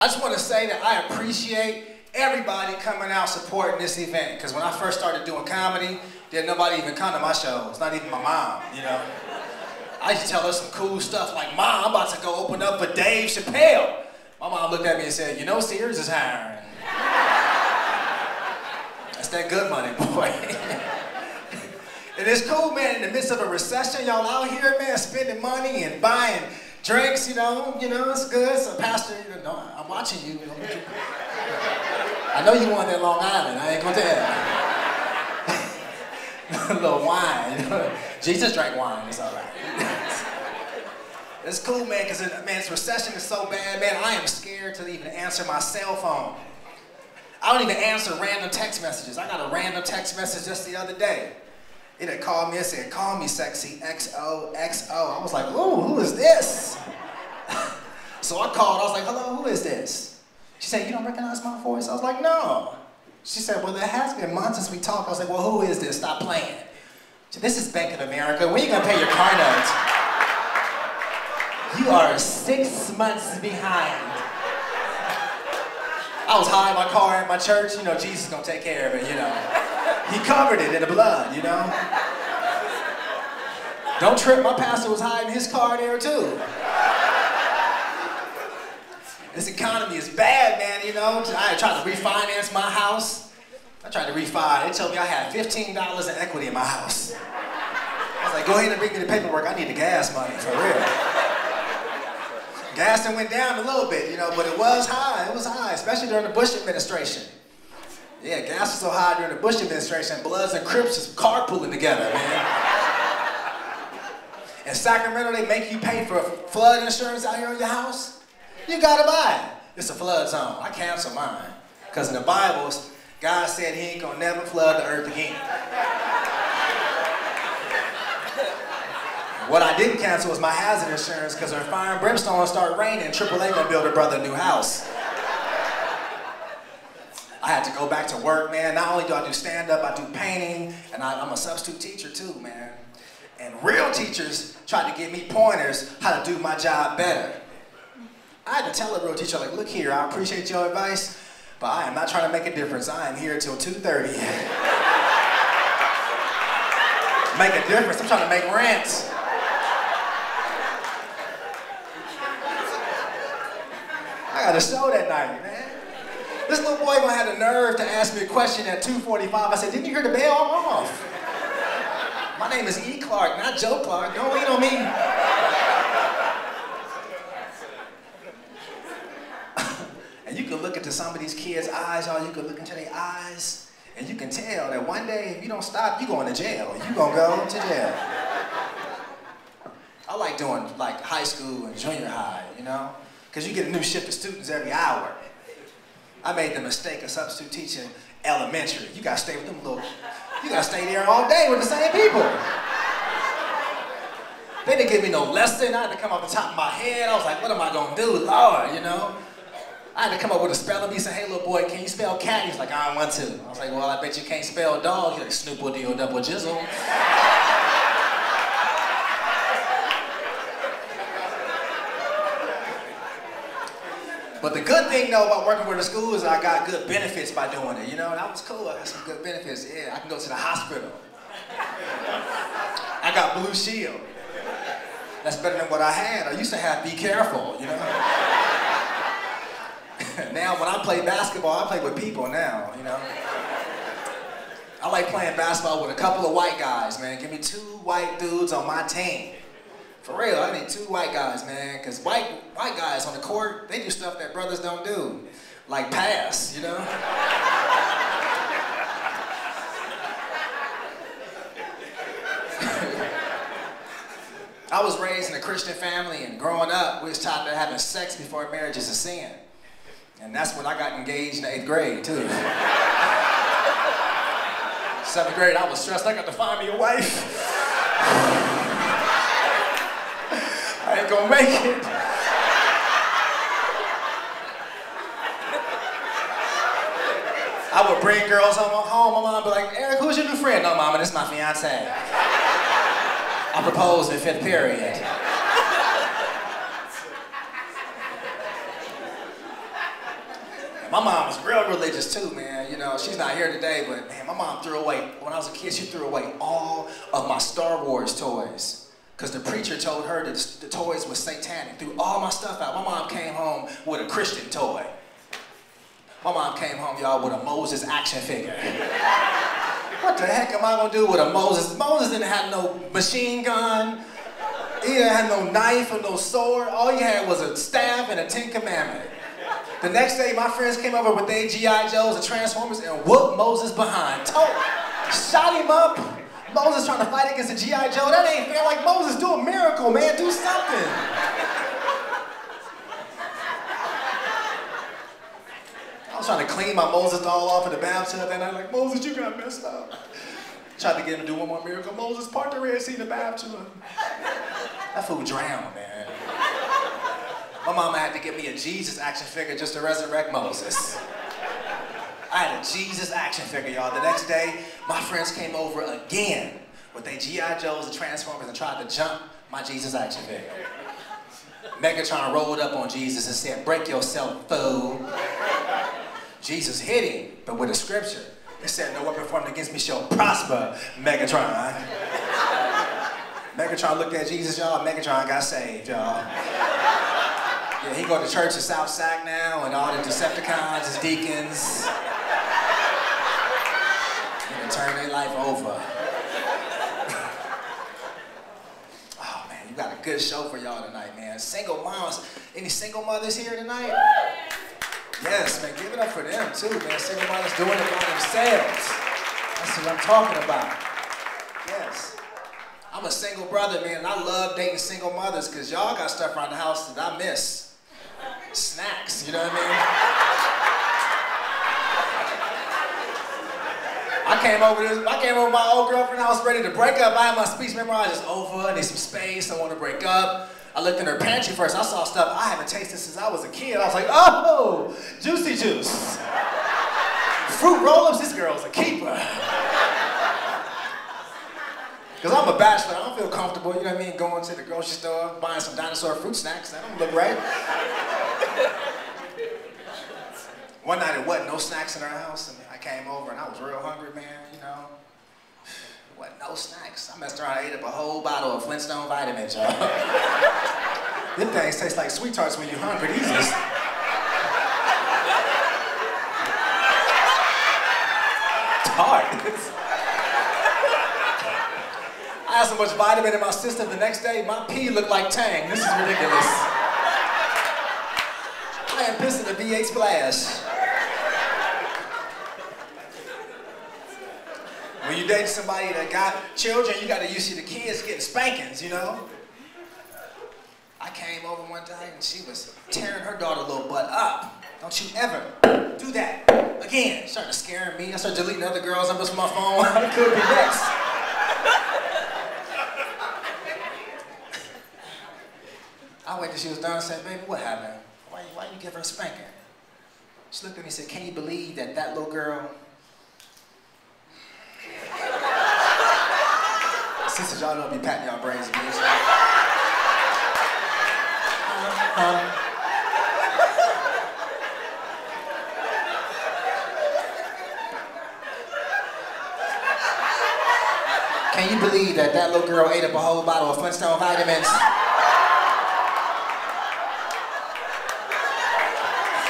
I just want to say that I appreciate everybody coming out supporting this event. Because when I first started doing comedy, didn't nobody even come to my shows, not even my mom, you know. I used to tell her some cool stuff like, Mom, I'm about to go open up for Dave Chappelle. My mom looked at me and said, you know Sears is hiring. That's that good money, boy. And it's cool, man, in the midst of a recession, y'all out here, man, spending money and buying drinks, you know, it's good. So, Pastor, you know, I'm watching you. I know you wanted that Long Island, I ain't gonna tell you. A little wine, you know? Jesus drank wine, it's all right. It's cool, man, because, man, this recession is so bad, man, I am scared to even answer my cell phone. I don't even answer random text messages. I got a random text message just the other day. It had called me and said, call me sexy, XOXO. I was like, ooh, who is this? So I called, I was like, hello, who is this? She said, you don't recognize my voice? I was like, no. She said, well, there has been months since we talked. I was like, well, who is this? Stop playing. She said, this is Bank of America. When are you gonna pay your car note? You are 6 months behind. I was hiding my car at my church. You know, Jesus is gonna take care of it, you know. He covered it in the blood, you know. Don't trip, my pastor was hiding his car there too. This economy is bad, man, you know. I tried to refinance my house. I tried to refi. They told me I had $15 in equity in my house. I was like, go ahead and bring me the paperwork. I need the gas money, for real. Gas done went down a little bit, you know, but it was high, especially during the Bush administration. Yeah, gas was so high during the Bush administration, Bloods and Crips just carpooling together, man. In Sacramento, they make you pay for flood insurance out here on your house. You gotta buy it. It's a flood zone. I canceled mine. Because in the Bible, God said he ain't gonna never flood the earth again. What I didn't cancel was my hazard insurance, because when fire and brimstone start raining, AAA gonna build a brother a new house. I had to go back to work, man. Not only do I do stand-up, I do painting, and I'm a substitute teacher too, man. And real teachers tried to give me pointers how to do my job better. I had to tell a real teacher, like, look here, I appreciate your advice, but I am not trying to make a difference. I am here till 2:30. Make a difference, I'm trying to make rent. I got a show that night, man. This little boy gonna have the nerve to ask me a question at 2:45. I said, didn't you hear the bell? I'm off. My name is E.Clark, not Joe Clark. Don't lean on me. And you can look into some of these kids' eyes, y'all. You can look into their eyes, and you can tell that one day, if you don't stop, you're going to jail. You're gonna go to jail. I like doing like high school and junior high, you know? Because you get a new shift of students every hour. I made the mistake of substitute teaching elementary. You gotta stay with them little, you gotta stay there all day with the same people. They didn't give me no lesson. I had to come off the top of my head. I was like, what am I gonna do, Lord, you know? I had to come up with a spelling bee, say, hey little boy, can you spell cat? He's like, I don't want to. I was like, well, I bet you can't spell dog. He's like, Snoop-o-dee-o-double jizzle. But the good thing, though, about working with the school is I got good benefits by doing it. You know, that was cool. I got some good benefits. Yeah, I can go to the hospital. I got Blue Shield. That's better than what I had. I used to have Be Careful, you know. Now, when I play basketball, I play with people now, you know. I like playing basketball with a couple of white guys, man. Give me 2 white dudes on my team. For real, I need 2 white guys, man, because white guys on the court, they do stuff that brothers don't do, like pass, you know? I was raised in a Christian family, and growing up, we was taught that having sex before marriage is a sin. And that's when I got engaged in the 8th grade, too. 7th grade, I was stressed. I got to find me a wife. I ain't gonna make it. I would bring girls home, my mom would be like, Eric, who's your new friend? No, mama, this is my fiance. I proposed in 5th period. My mom was real religious too, man. You know, she's not here today, but man, my mom threw away, when I was a kid, she threw away all of my Star Wars toys. Because the preacher told her that the toys were satanic. Threw all my stuff out. My mom came home with a Christian toy. My mom came home, y'all, with a Moses action figure. What the heck am I gonna do with a Moses? Moses didn't have no machine gun. He didn't have no knife or no sword. All he had was a staff and a 10 Commandment. The next day, my friends came over with their G.I. Joes and Transformers and whooped Moses behind. Shot him up. Moses trying to fight against a G.I. Joe. That ain't fair. Like, Moses, do a miracle, man. Do something. I was trying to clean my Moses doll off in the bathtub, and I'm like, Moses, you got messed up. Tried to get him to do one more miracle. Moses, part the Red Sea in the bathtub. That fool drowned, man. My mama had to get me a Jesus action figure just to resurrect Moses. I had a Jesus action figure, y'all. The next day, my friends came over again with their G.I. Joes and Transformers and tried to jump my Jesus action figure. Megatron rolled up on Jesus and said, break yourself, fool. Jesus hit him, but with a scripture. He said, no weapon formed against me shall prosper, Megatron. Megatron looked at Jesus, y'all. Megatron got saved, y'all. Yeah, he go to church in South Sac now, and all the Decepticons is deacons. He can turn their life over. Oh man, you got a good show for y'all tonight, man. Single moms, any single mothers here tonight? Yes, man, give it up for them too, man. Single mothers doing it by themselves. That's what I'm talking about. Yes. I'm a single brother, man, and I love dating single mothers because y'all got stuff around the house that I miss. Snacks, you know what I mean? I came over my old girlfriend's house ready to break up. I had my speech memorized. It's over, I need some space, I want to break up. I looked in her pantry first. I saw stuff I haven't tasted since I was a kid. I was like, oh, juicy juice. Fruit roll-ups, this girl's a keeper. Because I'm a bachelor, I don't feel comfortable, you know what I mean, going to the grocery store, buying some dinosaur fruit snacks. That don't look right. One night it wasn't no snacks in our house, and I came over and I was real hungry, man, you know. It wasn't no snacks. I messed around and ate up a whole bottle of Flintstone vitamins, y'all. Them things taste like Sweet Tarts when you're hungry. These is... tart. I had so much vitamin in my system the next day, my pee looked like Tang. This is ridiculous. I am pissing a V8 splash. When you date somebody that got children, you gotta used to the kids getting spankings, you know? I came over one day and she was tearing her daughter little butt up. Don't you ever do that again. Started scaring me. I started deleting other girls' numbers from my phone. I could be next. I waited till she was done and said, baby, what happened? Why you give her a spanking? She looked at me and said, can you believe that that little girl... Sisters, y'all don't be patting y'all brains. Can you believe that that little girl ate up a whole bottle of Flintstone vitamins?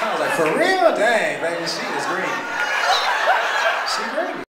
I was like, for real? Dang, baby, she is